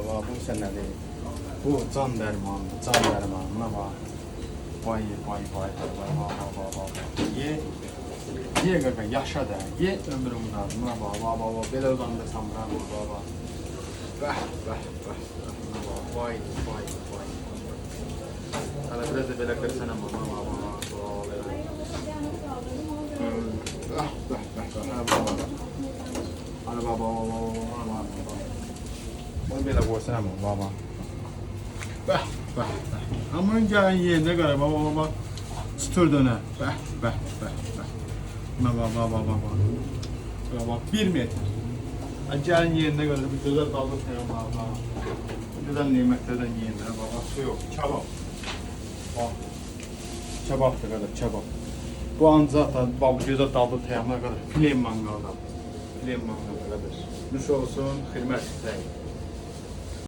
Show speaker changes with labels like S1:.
S1: Bu sen ne değil? Bu can dermanı, can dermanına bak. Vay vay vay vay vay vay. Ye gaga yaşa da, ye ömrümün adına bak. Belə uzandırsam bura bak. Vay. Hala biraz da belə qırsana mama. Ana baba. Onu belə qoysana baba. Bəh. Aman gəlin yerində qara baba. Çıtır dönə. Bəh. Baba. Baba 1 metr. Gəlin yerində qara bir gözəl qaldı baba. Gözəl nemətlərdən yeyinlər baba. Su yox, kebab. Bax. Kebabdır qədər, kebab. Bu ancaq da baba gözəl daldı təyəmlər qədər. Filen manqalda. Filen manqalda qədər. Nuş olsun, xidmət istəyir.